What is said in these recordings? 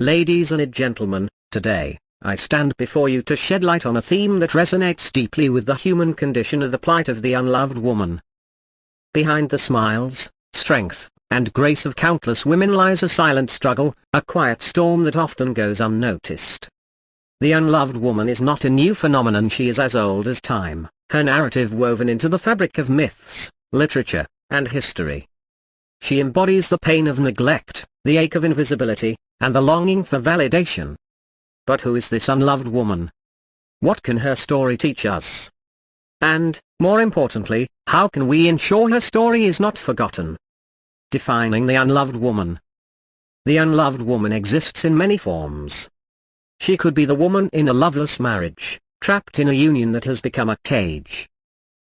Ladies and gentlemen, today, I stand before you to shed light on a theme that resonates deeply with the human condition of the plight of the unloved woman. Behind the smiles, strength, and grace of countless women lies a silent struggle, a quiet storm that often goes unnoticed. The unloved woman is not a new phenomenon, she is as old as time, her narrative woven into the fabric of myths, literature, and history. She embodies the pain of neglect, the ache of invisibility, and the longing for validation. But who is this unloved woman? What can her story teach us? And, more importantly, how can we ensure her story is not forgotten? Defining the unloved woman. The unloved woman exists in many forms. She could be the woman in a loveless marriage, trapped in a union that has become a cage.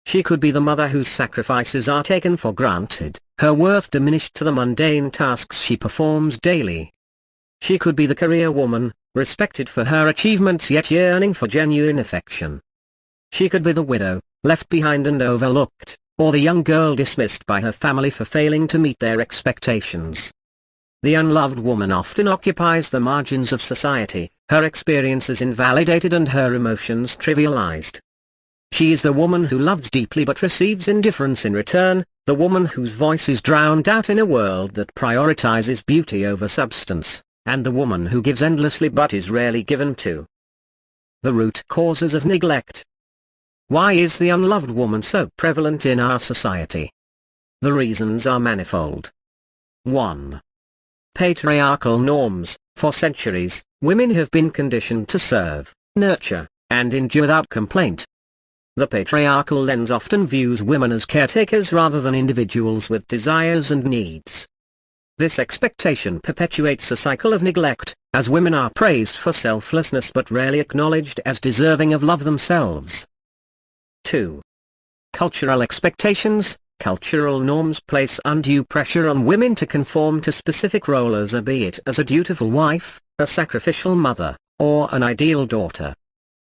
She could be the mother whose sacrifices are taken for granted, her worth diminished to the mundane tasks she performs daily. She could be the career woman, respected for her achievements yet yearning for genuine affection. She could be the widow, left behind and overlooked, or the young girl dismissed by her family for failing to meet their expectations. The unloved woman often occupies the margins of society, her experiences invalidated and her emotions trivialized. She is the woman who loves deeply but receives indifference in return, the woman whose voice is drowned out in a world that prioritizes beauty over substance, and the woman who gives endlessly but is rarely given to. The root causes of neglect. Why is the unloved woman so prevalent in our society? The reasons are manifold. 1. Patriarchal norms. For centuries, women have been conditioned to serve, nurture, and endure without complaint. The patriarchal lens often views women as caretakers rather than individuals with desires and needs. This expectation perpetuates a cycle of neglect, as women are praised for selflessness but rarely acknowledged as deserving of love themselves. 2. Cultural expectations. Cultural norms place undue pressure on women to conform to specific roles, be it as a dutiful wife, a sacrificial mother, or an ideal daughter.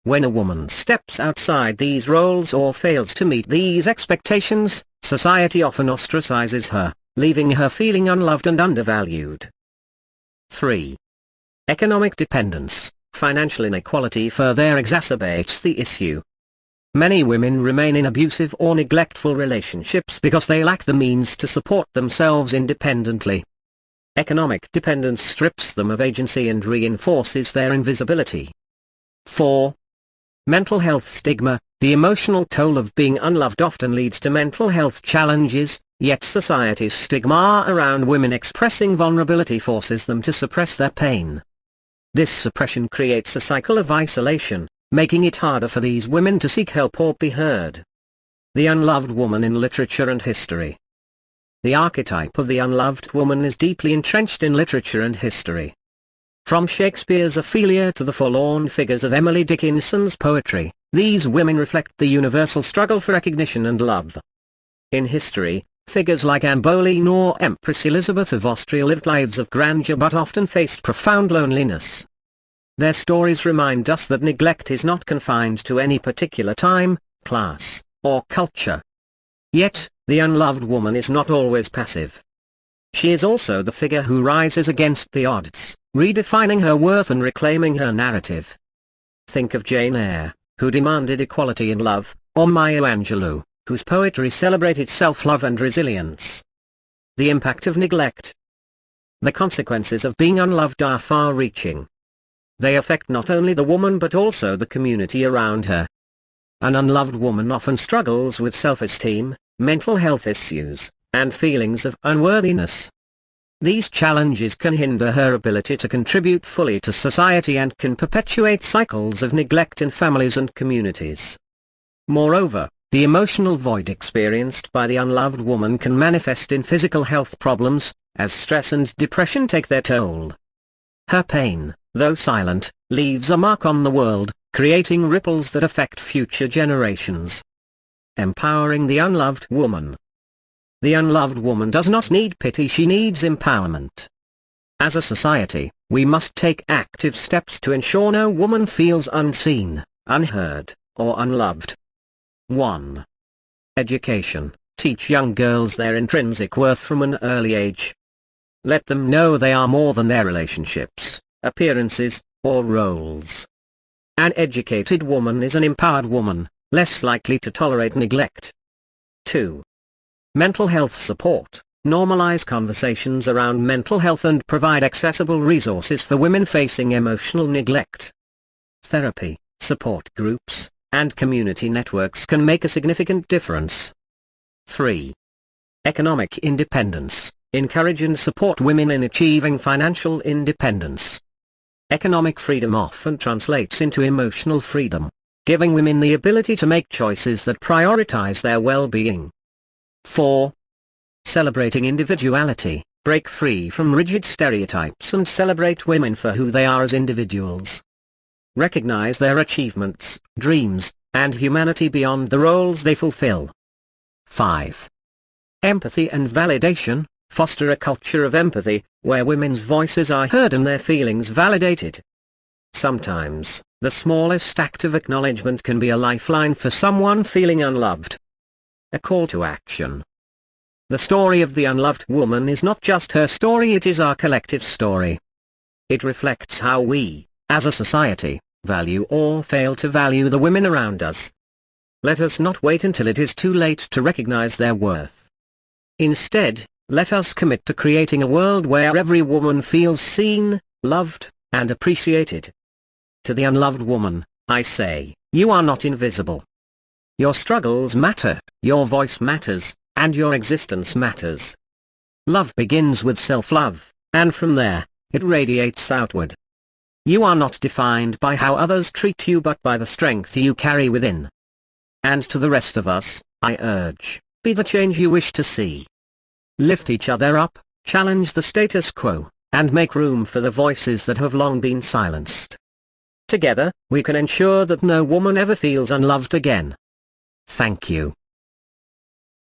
When a woman steps outside these roles or fails to meet these expectations, society often ostracizes her, leaving her feeling unloved and undervalued. 3. Economic dependence. Financial inequality further exacerbates the issue. Many women remain in abusive or neglectful relationships because they lack the means to support themselves independently. Economic dependence strips them of agency and reinforces their invisibility. 4. Mental health stigma. The emotional toll of being unloved often leads to mental health challenges, yet society's stigma around women expressing vulnerability forces them to suppress their pain. This suppression creates a cycle of isolation, making it harder for these women to seek help or be heard. The unloved woman in literature and history. The archetype of the unloved woman is deeply entrenched in literature and history. From Shakespeare's Ophelia to the forlorn figures of Emily Dickinson's poetry, these women reflect the universal struggle for recognition and love. In history, figures like Anne Boleyn or Empress Elizabeth of Austria lived lives of grandeur but often faced profound loneliness. Their stories remind us that neglect is not confined to any particular time, class, or culture. Yet, the unloved woman is not always passive. She is also the figure who rises against the odds, redefining her worth and reclaiming her narrative. Think of Jane Eyre, who demanded equality in love, or Maya Angelou, whose poetry celebrated self-love and resilience. The impact of neglect. The consequences of being unloved are far-reaching. They affect not only the woman but also the community around her. An unloved woman often struggles with self-esteem, mental health issues, and feelings of unworthiness. These challenges can hinder her ability to contribute fully to society and can perpetuate cycles of neglect in families and communities. Moreover, the emotional void experienced by the unloved woman can manifest in physical health problems, as stress and depression take their toll. Her pain, though silent, leaves a mark on the world, creating ripples that affect future generations. Empowering the unloved woman. The unloved woman does not need pity, she needs empowerment. As a society, we must take active steps to ensure no woman feels unseen, unheard, or unloved. 1. Education. Teach young girls their intrinsic worth from an early age. Let them know they are more than their relationships, appearances, or roles. An educated woman is an empowered woman, less likely to tolerate neglect. 2. Mental health support. Normalize conversations around mental health and provide accessible resources for women facing emotional neglect. Therapy, support groups, and community networks can make a significant difference. 3. Economic independence. Encourage and support women in achieving financial independence. Economic freedom often translates into emotional freedom, giving women the ability to make choices that prioritize their well-being. 4. Celebrating individuality. Break free from rigid stereotypes and celebrate women for who they are as individuals. Recognize their achievements, dreams, and humanity beyond the roles they fulfill. 5. Empathy and validation. Foster a culture of empathy, where women's voices are heard and their feelings validated. Sometimes, the smallest act of acknowledgement can be a lifeline for someone feeling unloved. A call to action. The story of the unloved woman is not just her story, it is our collective story. It reflects how we, as a society, value or fail to value the women around us. Let us not wait until it is too late to recognize their worth. Instead, let us commit to creating a world where every woman feels seen, loved, and appreciated. To the unloved woman, I say, you are not invisible. Your struggles matter, your voice matters, and your existence matters. Love begins with self-love, and from there, it radiates outward. You are not defined by how others treat you but by the strength you carry within. And to the rest of us, I urge, be the change you wish to see. Lift each other up, challenge the status quo, and make room for the voices that have long been silenced. Together, we can ensure that no woman ever feels unloved again. Thank you.